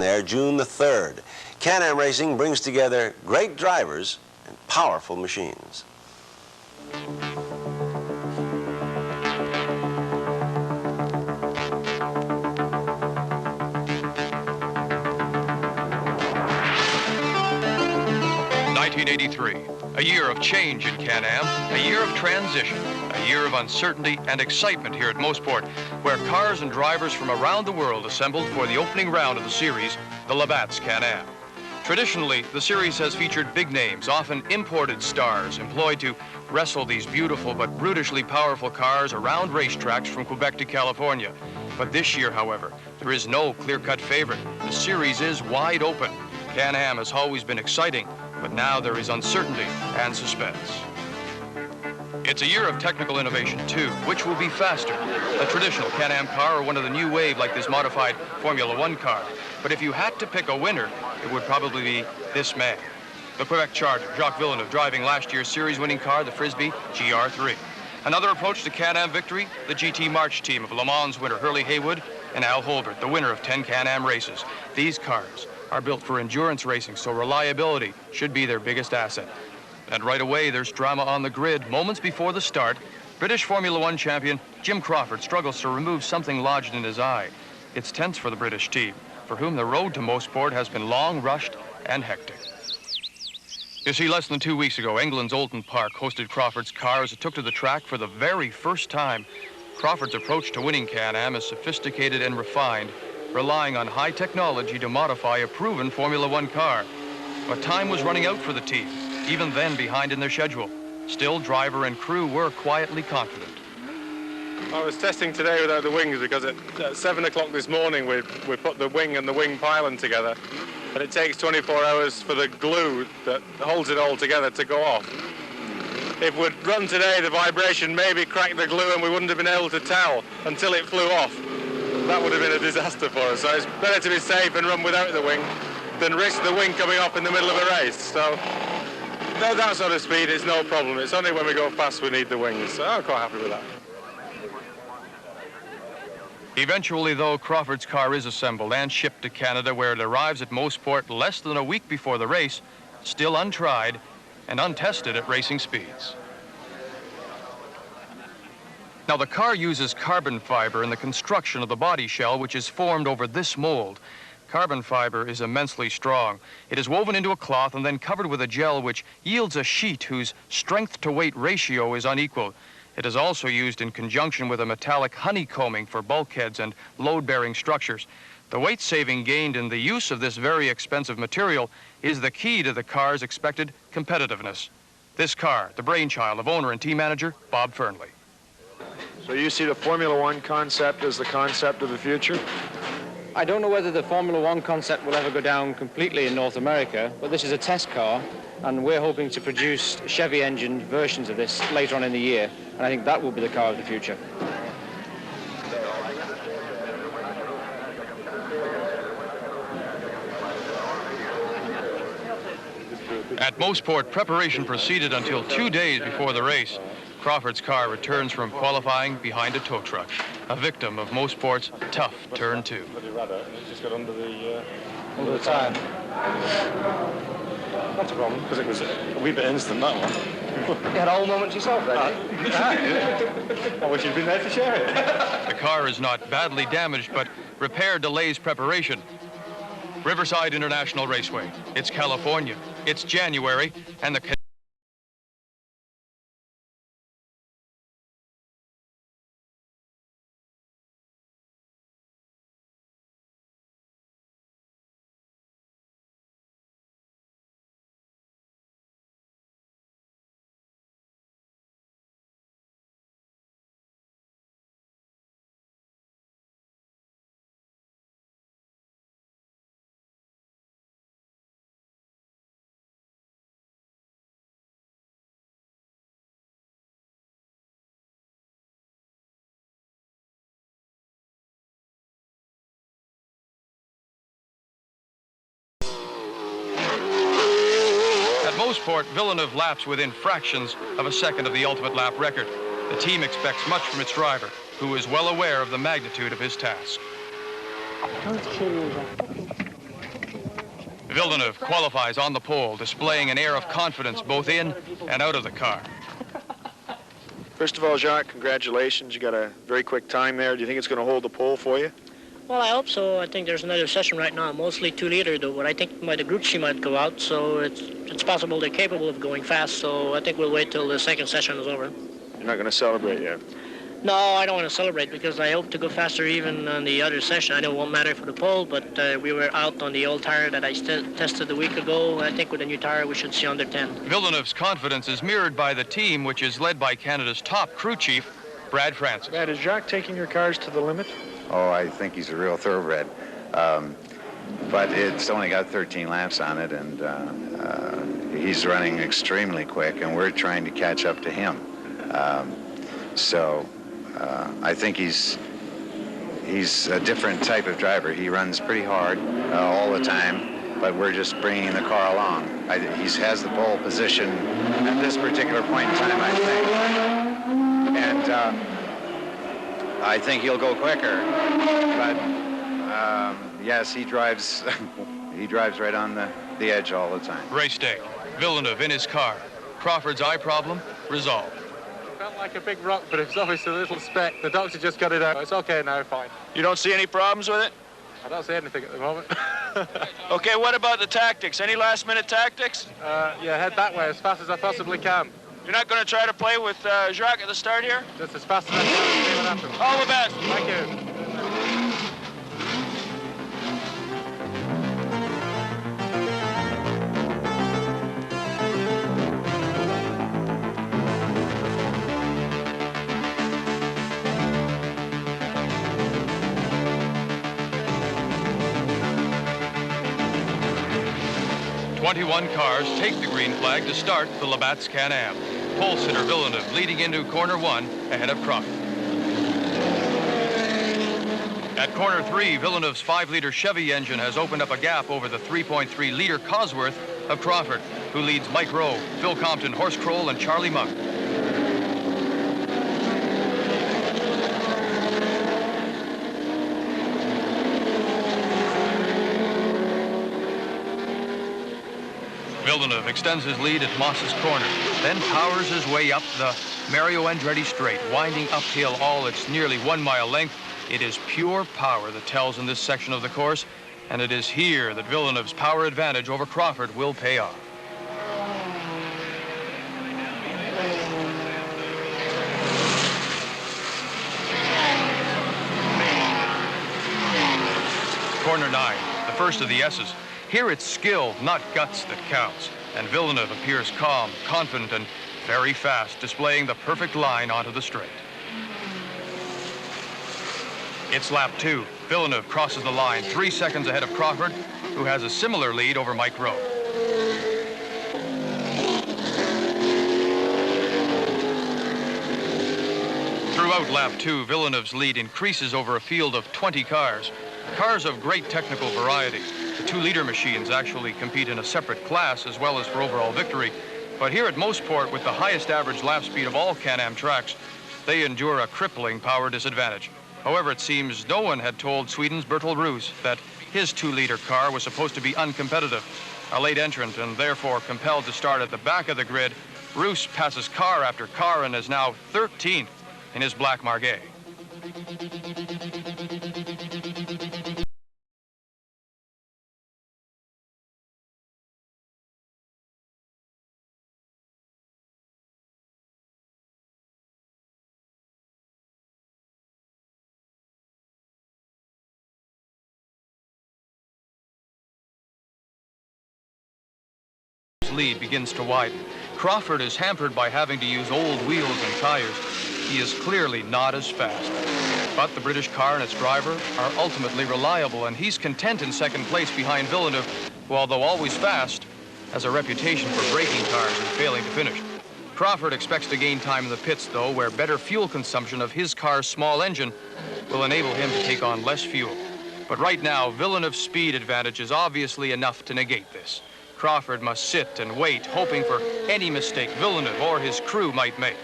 there June the 3rd. Can-Am Racing brings together great drivers and powerful machines. A year of change in Can-Am, a year of transition, a year of uncertainty and excitement here at Mosport, where cars and drivers from around the world assembled for the opening round of the series, the Labatt's Can-Am. Traditionally, the series has featured big names, often imported stars, employed to wrestle these beautiful but brutishly powerful cars around racetracks from Quebec to California. But this year, however, there is no clear-cut favorite. The series is wide open. Can-Am has always been exciting, but now there is uncertainty and suspense. It's a year of technical innovation, too. Which will be faster? A traditional Can-Am car or one of the new wave like this modified Formula One car? But if you had to pick a winner, it would probably be this man. The Quebec charger, Jacques Villeneuve, driving last year's series-winning car, the Frisbee GR3. Another approach to Can-Am victory, the GT March team of Le Mans winner Hurley Haywood and Al Holbert, the winner of 10 Can-Am races. These cars are built for endurance racing, so reliability should be their biggest asset. And right away, there's drama on the grid. Moments before the start, British Formula One champion Jim Crawford struggles to remove something lodged in his eye. It's tense for the British team, for whom the road to Mosport has been long, rushed, and hectic. You see, less than 2 weeks ago, England's Oulton Park hosted Crawford's car as it took to the track for the very first time. Crawford's approach to winning Can-Am is sophisticated and refined, relying on high technology to modify a proven Formula One car. But time was running out for the team, even then behind in their schedule. Still, driver and crew were quietly confident. I was testing today without the wings because at 7 o'clock this morning we put the wing and the wing pylon together, and it takes 24 hours for the glue that holds it all together to go off. If we'd run today, the vibration maybe cracked the glue and we wouldn't have been able to tell until it flew off. That would have been a disaster for us. So it's better to be safe and run without the wing than risk the wing coming off in the middle of a race. So that sort of speed, it's no problem. It's only when we go fast we need the wings. So I'm quite happy with that. Eventually, though, Crawford's car is assembled and shipped to Canada, where it arrives at Mosport less than a week before the race, still untried and untested at racing speeds. Now, the car uses carbon fiber in the construction of the body shell, which is formed over this mold. Carbon fiber is immensely strong. It is woven into a cloth and then covered with a gel which yields a sheet whose strength-to-weight ratio is unequal. It is also used in conjunction with a metallic honeycombing for bulkheads and load-bearing structures. The weight saving gained in the use of this very expensive material is the key to the car's expected competitiveness. This car, the brainchild of owner and team manager Bob Fernley. So you see the Formula One concept as the concept of the future? I don't know whether the Formula One concept will ever go down completely in North America, but this is a test car, and we're hoping to produce Chevy-engined versions of this later on in the year, and I think that will be the car of the future. At Mosport, preparation proceeded until 2 days before the race. Crawford's car returns from qualifying behind a tow truck, a victim of Mosport's tough turn 2. It just got under the tyre. Not a problem, because it was a wee bit instant, that one. You had a whole moment yourself, then? I wish you'd been there to share it. The car is not badly damaged, but repair delays preparation. Riverside International Raceway. It's California. It's January, and the Mosport, Villeneuve laps within fractions of a second of the ultimate lap record. The team expects much from its driver, who is well aware of the magnitude of his task. Villeneuve qualifies on the pole, displaying an air of confidence both in and out of the car. First of all, Jacques, congratulations. You got a very quick time there. Do you think it's going to hold the pole for you? Well, I hope so. I think there's another session right now, mostly 2 liter though, but I think the group she might go out, so it's possible they're capable of going fast, so I think we'll wait till the second session is over. You're not going to celebrate yet? No, I don't want to celebrate because I hope to go faster even on the other session. I know it won't matter for the pole, but we were out on the old tire that I tested a week ago. I think with the new tire we should see under 10. Villeneuve's confidence is mirrored by the team, which is led by Canada's top crew chief, Brad Francis. Brad, is Jacques taking your cars to the limit? Oh, I think he's a real thoroughbred. But it's only got 13 laps on it, and he's running extremely quick, and we're trying to catch up to him. I think he's a different type of driver. He runs pretty hard all the time, but we're just bringing the car along. He has the pole position at this particular point in time, I think. And I think he'll go quicker, but yes, he drives he drives right on the edge all the time. Race day. Villeneuve in his car. Crawford's eye problem resolved. Felt like a big rock, but it's obviously a little speck. The doctor just got it out. It's okay now, fine. You don't see any problems with it? I don't see anything at the moment. Okay, what about the tactics? Any last-minute tactics? Yeah, head that way as fast as I possibly can. You're not going to try to play with Jacques at the start here? Just as fast as I can, see what happens. All the best. Thank you. 21 cars take the green flag to start the Labatt's Can-Am. Pole sitter Villeneuve leading into corner 1 ahead of Crawford. At corner 3, Villeneuve's 5-liter Chevy engine has opened up a gap over the 3.3-liter Cosworth of Crawford, who leads Mike Rowe, Phil Compton, Horst Kroll, and Charlie Monk. Villeneuve extends his lead at Moss's Corner, then powers his way up the Mario Andretti Straight, winding uphill all its nearly 1 mile length. It is pure power that tells in this section of the course, and it is here that Villeneuve's power advantage over Crawford will pay off. Corner 9, the first of the S's. Here it's skill, not guts, that counts. And Villeneuve appears calm, confident, and very fast, displaying the perfect line onto the straight. It's lap 2. Villeneuve crosses the line 3 seconds ahead of Crawford, who has a similar lead over Mike Rowe. Throughout lap 2, Villeneuve's lead increases over a field of 20 cars. Cars of great technical variety. The 2-liter machines actually compete in a separate class as well as for overall victory. But here at Mosport, with the highest average lap speed of all Can-Am tracks, they endure a crippling power disadvantage. However, it seems no one had told Sweden's Bertil Roos that his 2-liter car was supposed to be uncompetitive. A late entrant and therefore compelled to start at the back of the grid, Roos passes car after car and is now 13th in his black Margay. Lead begins to widen. Crawford is hampered by having to use old wheels and tires. He is clearly not as fast. But the British car and its driver are ultimately reliable, and he's content in second place behind Villeneuve, who, although always fast, has a reputation for breaking cars and failing to finish. Crawford expects to gain time in the pits, though, where better fuel consumption of his car's small engine will enable him to take on less fuel. But right now, Villeneuve's speed advantage is obviously enough to negate this. Crawford must sit and wait, hoping for any mistake Villeneuve or his crew might make.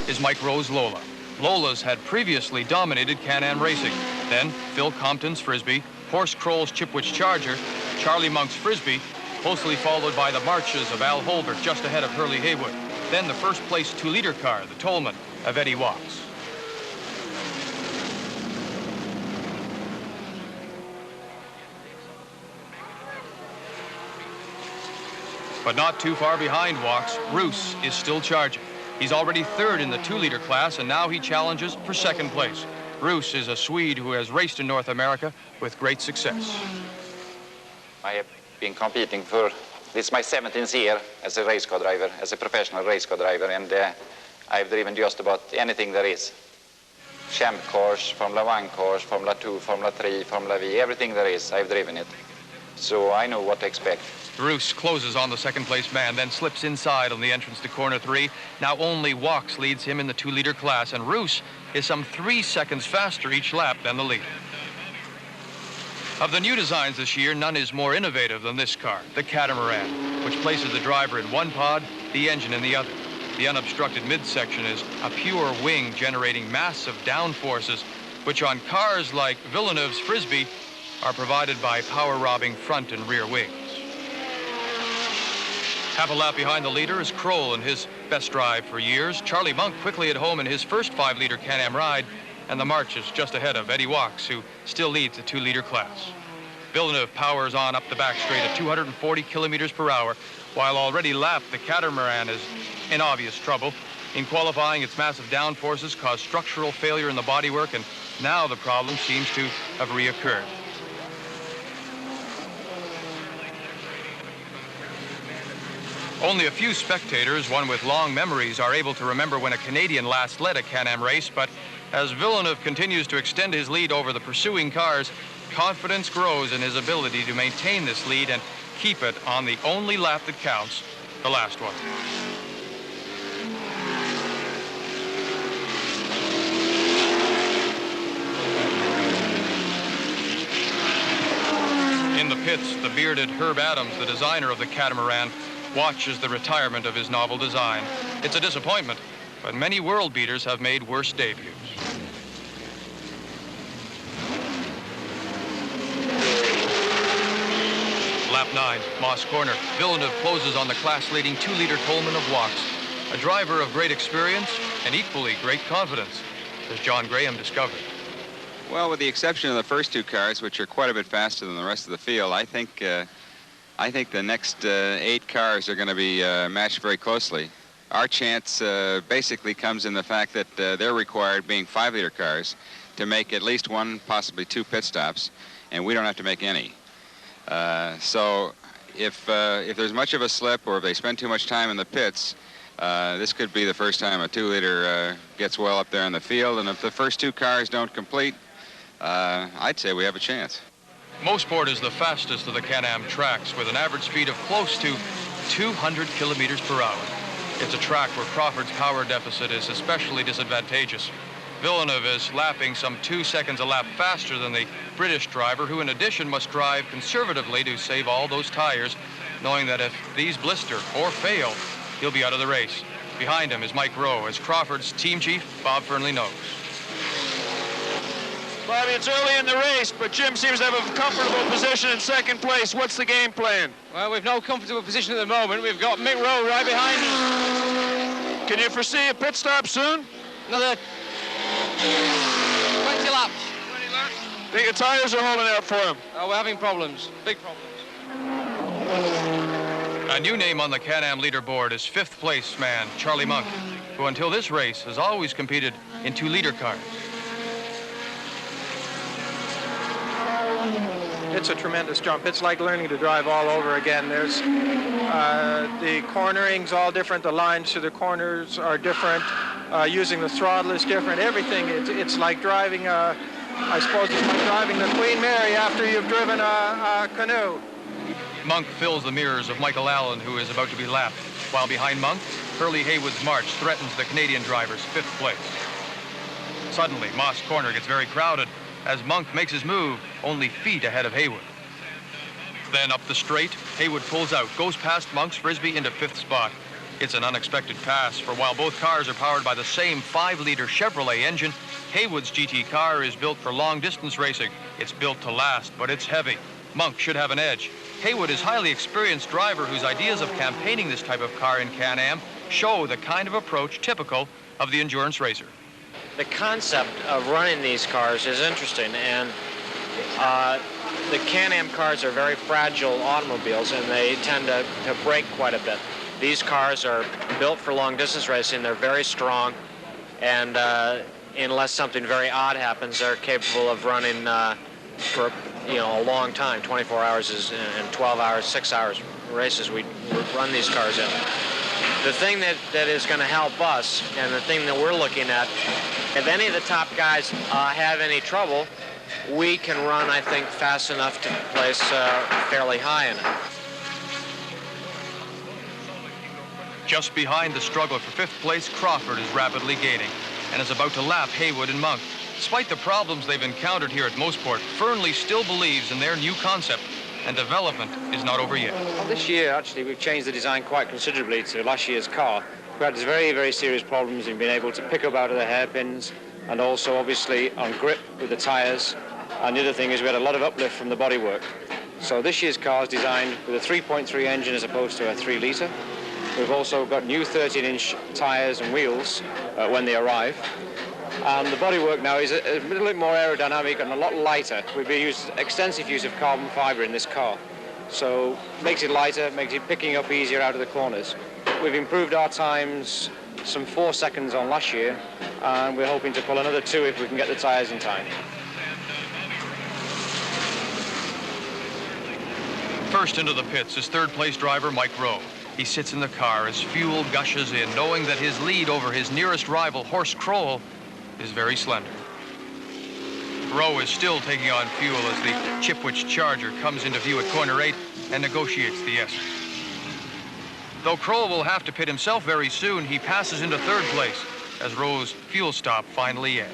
is Mike Rowe's Lola. Lola's had previously dominated Can-Am racing. Then Phil Compton's Frisbee, Horst Kroll's Chipwich Charger, Charlie Monk's Frisbee, closely followed by the marches of Al Holbert just ahead of Hurley Haywood. Then the first place 2-liter car, the Tolman of Eddie Wachs. But not too far behind Wachs, Roos is still charging. He's already third in the 2-liter class, and now he challenges for second place. Roos is a Swede who has raced in North America with great success. I have been competing for, this is my 17th year as a race car driver, as a professional race car driver, and I've driven just about anything there is. Champ cars, Formula 1 cars, Formula 2, Formula 3, Formula V, everything there is, I've driven it. So I know what to expect. Roos closes on the second-place man, then slips inside on the entrance to corner 3. Now only Wachs leads him in the 2-liter class, and Roos is some 3 seconds faster each lap than the leader. Of the new designs this year, none is more innovative than this car, the Catamaran, which places the driver in one pod, the engine in the other. The unobstructed midsection is a pure wing generating massive downforces, which on cars like Villeneuve's Frisbee are provided by power-robbing front and rear wings. Half a lap behind the leader is Kroll in his best drive for years. Charlie Monk quickly at home in his first 5-liter Can-Am ride, and the march is just ahead of Eddie Wachs, who still leads the 2-liter class. Villeneuve powers on up the back straight at 240 kilometers per hour. While already lapped, the Catamaran is in obvious trouble. In qualifying, its massive downforces caused structural failure in the bodywork, and now the problem seems to have reoccurred. Only a few spectators, one with long memories, are able to remember when a Canadian last led a Can-Am race, but as Villeneuve continues to extend his lead over the pursuing cars, confidence grows in his ability to maintain this lead and keep it on the only lap that counts, the last one. In the pits, the bearded Herb Adams, the designer of the Catamaran, watches the retirement of his novel design. It's a disappointment, but many world beaters have made worse debuts. Lap 9, Moss Corner. Villeneuve closes on the class-leading 2-liter Tolman of Wachs, a driver of great experience and equally great confidence, as John Graham discovered. Well, with the exception of the first 2 cars, which are quite a bit faster than the rest of the field, I think the next 8 cars are going to be matched very closely. Our chance basically comes in the fact that they're required, being 5-liter cars, to make at least 1, possibly 2 pit stops, and we don't have to make any. So if there's much of a slip or if they spend too much time in the pits, this could be the first time a 2-liter gets well up there in the field, and if the first 2 cars don't complete, I'd say we have a chance. Mosport is the fastest of the Can-Am tracks with an average speed of close to 200 kilometers per hour. It's a track where Crawford's power deficit is especially disadvantageous. Villeneuve is lapping some 2 seconds a lap faster than the British driver, who in addition must drive conservatively to save all those tires, knowing that if these blister or fail, he'll be out of the race. Behind him is Mike Rowe, as Crawford's team chief, Bob Fernley, knows. Bobby, it's early in the race, but Jim seems to have a comfortable position in second place. What's the game plan? Well, we've no comfortable position at the moment. We've got Mick Rowe right behind us. Can you foresee a pit stop soon? Another 20 laps. Think the tires are holding out for him? Oh, we're having problems, big problems. A new name on the Can-Am leaderboard is 5th place man Charlie Monk, who until this race has always competed in 2-liter cars. It's a tremendous jump. It's like learning to drive all over again. There's the cornering's all different. The lines to the corners are different. Using the throttle is different. Everything. It's like driving. I suppose it's like driving the Queen Mary after you've driven a canoe. Monk fills the mirrors of Michael Allen, who is about to be lapped, while behind Monk, Hurley Haywood's march threatens the Canadian driver's 5th place. Suddenly, Moss Corner gets very crowded as Monk makes his move only feet ahead of Haywood. Then up the straight, Haywood pulls out, goes past Monk's Frisbee into 5th spot. It's an unexpected pass, for while both cars are powered by the same 5-liter Chevrolet engine, Haywood's GT car is built for long-distance racing. It's built to last, but it's heavy. Monk should have an edge. Haywood is a highly experienced driver whose ideas of campaigning this type of car in Can-Am show the kind of approach typical of the endurance racer. The concept of running these cars is interesting, and the Can-Am cars are very fragile automobiles, and they tend to break quite a bit. These cars are built for long-distance racing. They're very strong, and unless something very odd happens, they're capable of running for a long time. 24 hours and 12 hours, 6 hours races we run these cars in. The thing that is going to help us, and the thing that we're looking at, if any of the top guys have any trouble, we can run, I think, fast enough to place fairly high in it. Just behind the struggle for 5th place, Crawford is rapidly gaining and is about to lap Haywood and Monk. Despite the problems they've encountered here at Mosport, Fernley still believes in their new concept, and development is not over yet. Well, this year, actually, we've changed the design quite considerably to last year's car. We had very, very serious problems in being able to pick up out of the hairpins, and also, obviously, on grip with the tyres. And the other thing is we had a lot of uplift from the bodywork. So this year's car is designed with a 3.3 engine as opposed to a 3-litre. We've also got new 13-inch tyres and wheels when they arrive. And the bodywork now is a little bit more aerodynamic and a lot lighter. We've used extensive use of carbon fibre in this car. So makes it lighter, makes it picking up easier out of the corners. We've improved our times some 4 seconds on last year, and we're hoping to pull another 2 if we can get the tyres in time. First into the pits is 3rd-place driver Mike Rowe. He sits in the car as fuel gushes in, knowing that his lead over his nearest rival, Horst Kroll, is very slender. Rowe is still taking on fuel as the Chipwich Charger comes into view at corner 8 and negotiates the S. Though Kroll will have to pit himself very soon, he passes into 3rd place as Rowe's fuel stop finally ends.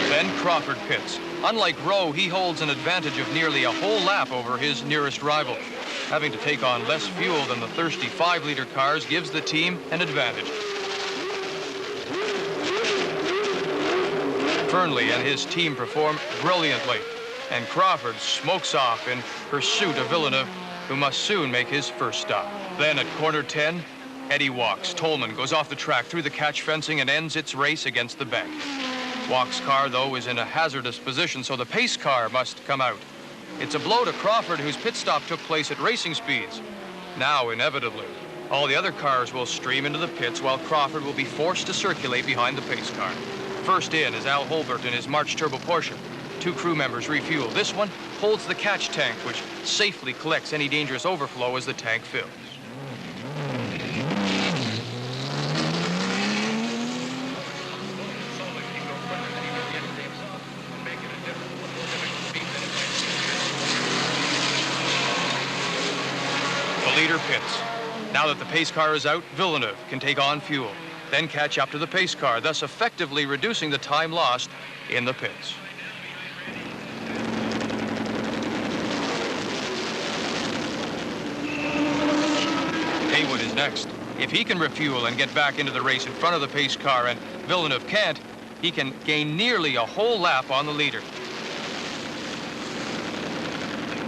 Then Crawford pits. Unlike Rowe, he holds an advantage of nearly a whole lap over his nearest rival. Having to take on less fuel than the thirsty 5-liter cars gives the team an advantage. Fernley and his team perform brilliantly, and Crawford smokes off in pursuit of Villeneuve, who must soon make his first stop. Then at corner 10, Eddie Wachs, Tolman, goes off the track through the catch fencing and ends its race against the bank. Wachs' car, though, is in a hazardous position, so the pace car must come out. It's a blow to Crawford, whose pit stop took place at racing speeds. Now, inevitably, all the other cars will stream into the pits while Crawford will be forced to circulate behind the pace car. First in is Al Holbert in his March Turbo Porsche. 2 crew members refuel. This one holds the catch tank, which safely collects any dangerous overflow as the tank fills. The leader pits. Now that the pace car is out, Villeneuve can take on fuel, then catch up to the pace car, thus effectively reducing the time lost in the pits. Haywood is next. If he can refuel and get back into the race in front of the pace car and Villeneuve can't, he can gain nearly a whole lap on the leader.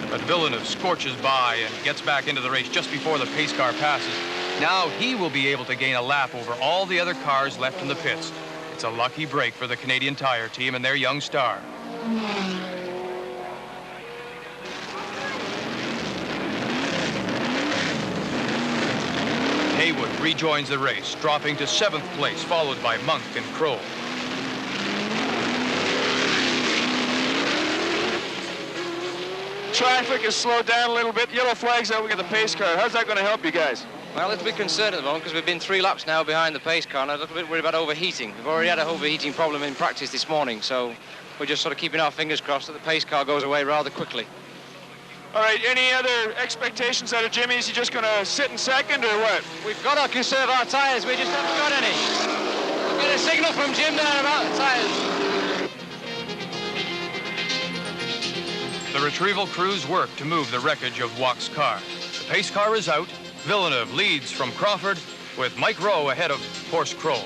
But Villeneuve scorches by and gets back into the race just before the pace car passes. Now he will be able to gain a lap over all the other cars left in the pits. It's a lucky break for the Canadian Tire team and their young star. Haywood rejoins the race, dropping to 7th place, followed by Monk and Kroll. Traffic is slowed down a little bit. Yellow flag's out. We got the pace car. How's that going to help you guys? Well, it's a bit concerned at the moment because we've been 3 laps now behind the pace car, and I'm a little bit worried about overheating. We've already had a overheating problem in practice this morning, so we're just sort of keeping our fingers crossed that the pace car goes away rather quickly. All right, any other expectations out of Jimmy? Is he just going to sit in second or what? We've got to conserve our tyres. We just haven't got any. We'll get a signal from Jim there about the tyres. The retrieval crews work to move the wreckage of Wachs' car. The pace car is out. Villeneuve leads from Crawford with Mike Rowe ahead of Horst Kroll.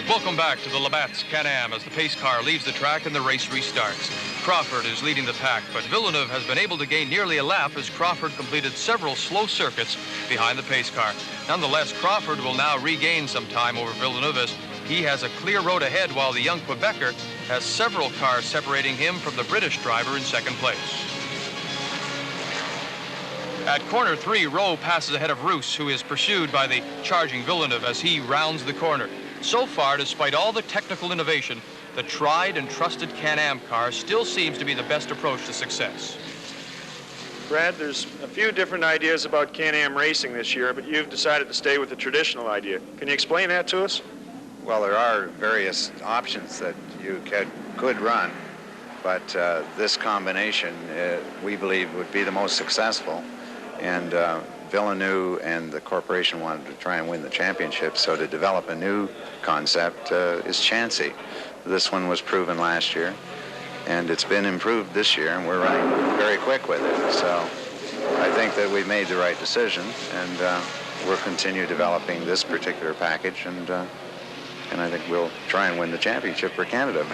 Welcome back to the Labatt's Can-Am as the pace car leaves the track and the race restarts. Crawford is leading the pack, but Villeneuve has been able to gain nearly a lap as Crawford completed several slow circuits behind the pace car. Nonetheless, Crawford will now regain some time over Villeneuve as he has a clear road ahead, while the young Quebecer has several cars separating him from the British driver in second place. At corner 3, Rowe passes ahead of Roos, who is pursued by the charging Villeneuve as he rounds the corner. So far, despite all the technical innovation, the tried and trusted Can-Am car still seems to be the best approach to success. Brad, there's a few different ideas about Can-Am racing this year, but you've decided to stay with the traditional idea. Can you explain that to us? Well, there are various options that you could run, but this combination, we believe, would be the most successful. And Villeneuve and the corporation wanted to try and win the championship, so to develop a new concept is chancy. This one was proven last year, and it's been improved this year, and we're running very quick with it. So I think that we've made the right decision, and we'll continue developing this particular package, and I think we'll try and win the championship for Canada.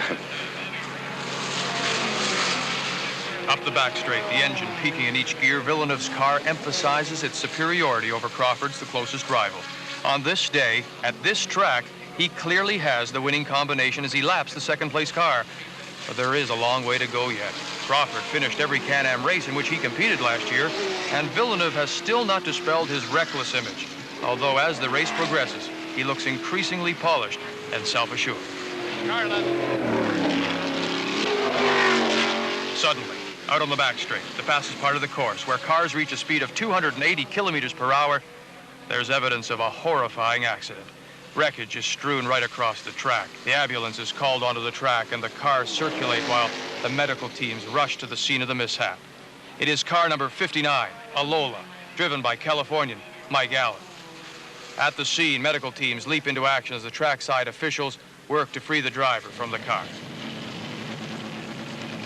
Up the back straight, the engine peaking in each gear, Villeneuve's car emphasizes its superiority over Crawford's, the closest rival. On this day, at this track, he clearly has the winning combination as he laps the second-place car. But there is a long way to go yet. Crawford finished every Can-Am race in which he competed last year, and Villeneuve has still not dispelled his reckless image. Although as the race progresses, he looks increasingly polished and self-assured. Suddenly, out on the back straight, the fastest part of the course, where cars reach a speed of 280 kilometers per hour, there's evidence of a horrifying accident. Wreckage is strewn right across the track. The ambulance is called onto the track, and the cars circulate while the medical teams rush to the scene of the mishap. It is car number 59, a Lola, driven by Californian Mike Allen. At the scene, medical teams leap into action as the trackside officials work to free the driver from the car.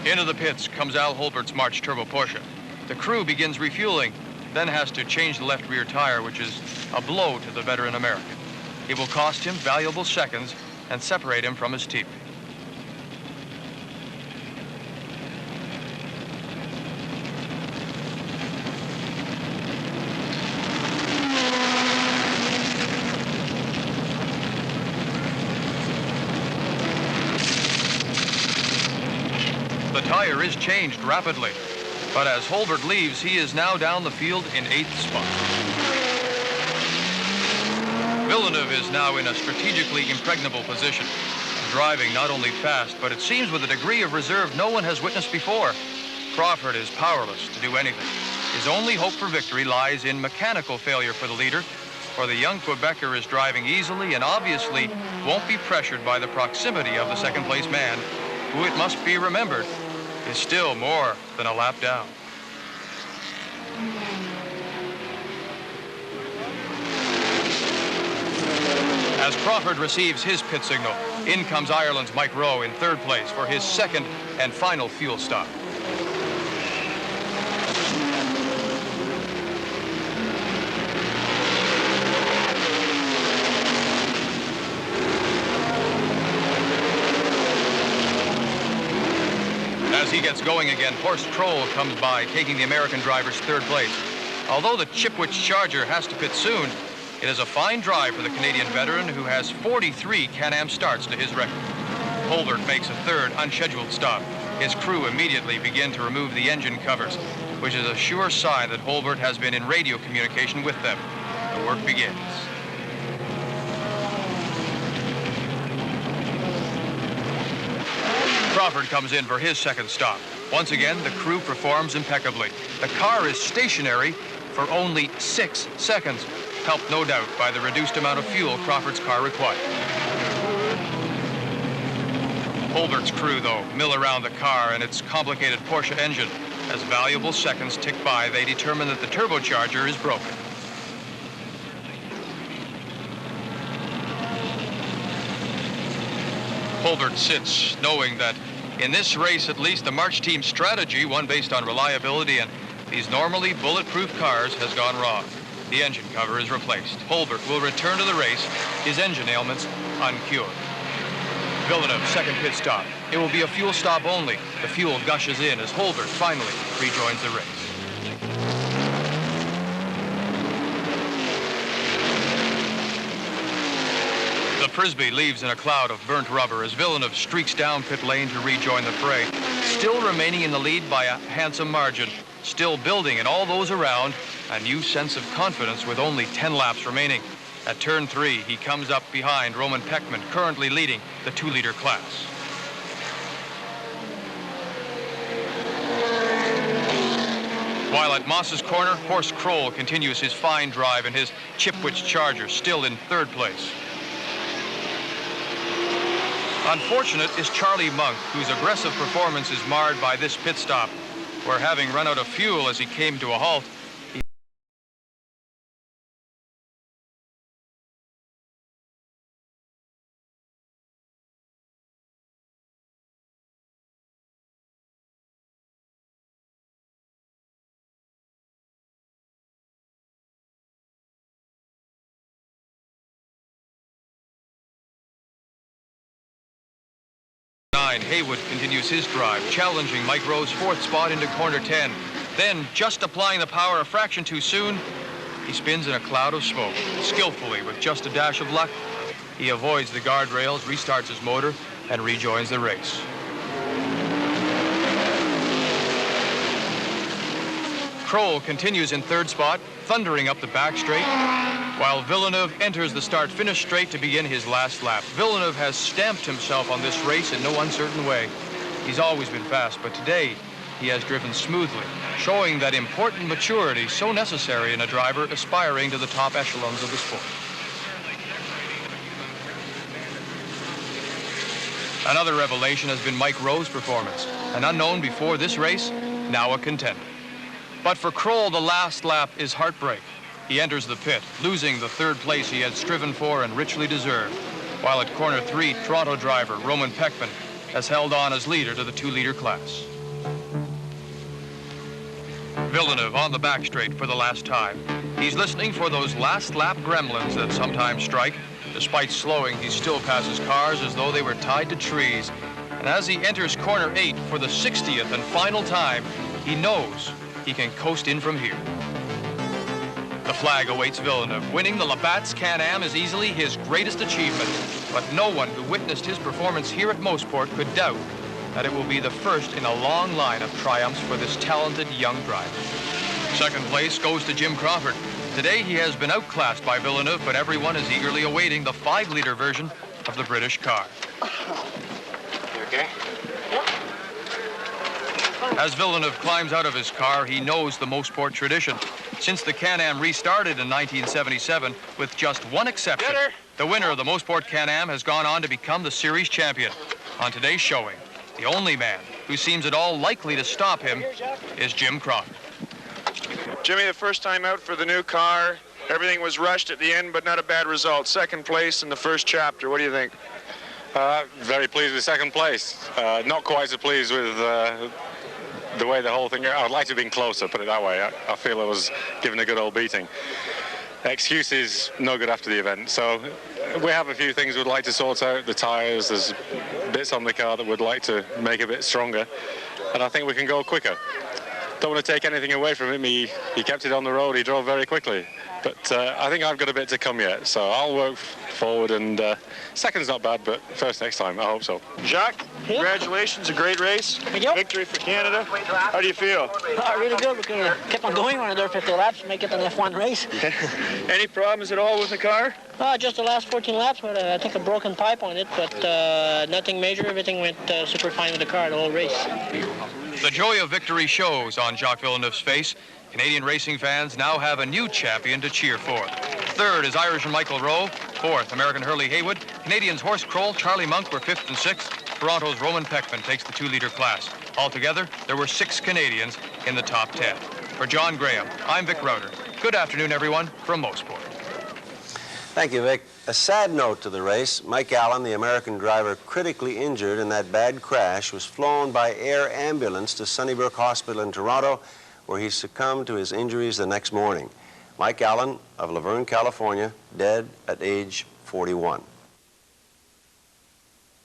Into the pits comes Al Holbert's March Turbo Porsche. The crew begins refueling, then has to change the left rear tire, which is a blow to the veteran American. It will cost him valuable seconds and separate him from his teammate. The tire is changed rapidly, but as Holbert leaves, he is now down the field in 8th spot. Villeneuve is now in a strategically impregnable position, driving not only fast, but it seems with a degree of reserve no one has witnessed before. Crawford is powerless to do anything. His only hope for victory lies in mechanical failure for the leader, for the young Quebecer is driving easily and obviously won't be pressured by the proximity of the second-place man, who, it must be remembered, is still more than a lap down. As Crawford receives his pit signal, in comes Ireland's Mike Rowe in 3rd place for his second and final fuel stop. As he gets going again, Horst Kroll comes by, taking the American driver's 3rd place. Although the Chipwich Charger has to pit soon, it is a fine drive for the Canadian veteran who has 43 Can-Am starts to his record. Holbert makes a 3rd unscheduled stop. His crew immediately begin to remove the engine covers, which is a sure sign that Holbert has been in radio communication with them. The work begins. Crawford comes in for his 2nd stop. Once again, the crew performs impeccably. The car is stationary for only 6 seconds, helped no doubt by the reduced amount of fuel Crawford's car required. Holbert's crew, though, mill around the car and its complicated Porsche engine, As valuable seconds tick by, they determine that the turbocharger is broken. Holbert sits, knowing that in this race, at least, the March team's strategy, one based on reliability and these normally bulletproof cars, has gone wrong. The engine cover is replaced. Holbert will return to the race, his engine ailments uncured. Villeneuve, second pit stop. It will be a fuel stop only. The fuel gushes in as Holbert finally rejoins the race. The Frisbee leaves in a cloud of burnt rubber as Villeneuve streaks down pit lane to rejoin the fray. Still remaining in the lead by a handsome margin. Still building in all those around a new sense of confidence with only 10 laps remaining. At turn 3, he comes up behind Roman Peckman, currently leading the 2-liter class. While at Moss's corner, Horst Kroll continues his fine drive in his Chipwich Charger, still in 3rd place. Unfortunate is Charlie Monk, whose aggressive performance is marred by this pit stop, where having run out of fuel as he came to a halt, Haywood continues his drive, challenging Mike Rowe's 4th spot into corner 10. Then, just applying the power a fraction too soon, he spins in a cloud of smoke. Skillfully, with just a dash of luck, he avoids the guardrails, restarts his motor, and rejoins the race. Kroll continues in 3rd spot, thundering up the back straight, while Villeneuve enters the start-finish straight to begin his last lap. Villeneuve has stamped himself on this race in no uncertain way. He's always been fast, but today he has driven smoothly, showing that important maturity so necessary in a driver aspiring to the top echelons of the sport. Another revelation has been Mike Rowe's performance. An unknown before this race, now a contender. But for Kroll, the last lap is heartbreak. He enters the pit, losing the 3rd place he had striven for and richly deserved, while at corner 3, Toronto driver Roman Peckman has held on as leader to the 2-liter class. Villeneuve on the back straight for the last time. He's listening for those last lap gremlins that sometimes strike. Despite slowing, he still passes cars as though they were tied to trees. And as he enters corner 8 for the 60th and final time, he knows he can coast in from here. The flag awaits Villeneuve. Winning the Labatt's Can-Am is easily his greatest achievement, but no one who witnessed his performance here at Mosport could doubt that it will be the first in a long line of triumphs for this talented young driver. 2nd place goes to Jim Crawford. Today he has been outclassed by Villeneuve, but everyone is eagerly awaiting the 5-liter version of the British car. You okay? As Villeneuve climbs out of his car, he knows the Mosport tradition. Since the Can-Am restarted in 1977, with just one exception, the winner of the Mosport Can-Am has gone on to become the series champion. On today's showing, the only man who seems at all likely to stop him is Jim Crawford. Jimmy, the first time out for the new car, everything was rushed at the end, but not a bad result. 2nd place in the 1st chapter. What do you think? Very pleased with 2nd place. Not quite so pleased with the way the whole thing... I would like to have been closer, put it that way. I feel I was given a good old beating. Excuses, no good after the event. So we have a few things we'd like to sort out. The tyres, there's bits on the car that we'd like to make a bit stronger. And I think we can go quicker. Don't want to take anything away from him. He kept it on the road. He drove very quickly. But I think I've got a bit to come yet. So I'll work forward, and 2nd's not bad, but 1st next time. I hope so. Jacques, congratulations. A great race. Thank you. Victory for Canada. How do you feel? Really good. We can keep on going on another 50 laps, make it an F1 race. Any problems at all with the car? Just the last 14 laps, but I think a broken pipe on it, but nothing major. Everything went super fine with the car the whole race. The joy of victory shows on Jacques Villeneuve's face. Canadian racing fans now have a new champion to cheer for. 3rd is Irishman Michael Rowe. 4th, American Hurley Haywood. Canadians Horst Kroll, Charlie Monk were 5th and 6th. Toronto's Roman Peckman takes the 2-liter class. Altogether, there were 6 Canadians in the top 10. For John Graham, I'm Vic Router. Good afternoon, everyone, from Mosport. Thank you, Vic. A sad note to the race. Mike Allen, the American driver critically injured in that bad crash, was flown by air ambulance to Sunnybrook Hospital in Toronto, where he succumbed to his injuries the next morning. Mike Allen of Laverne, California, dead at age 41.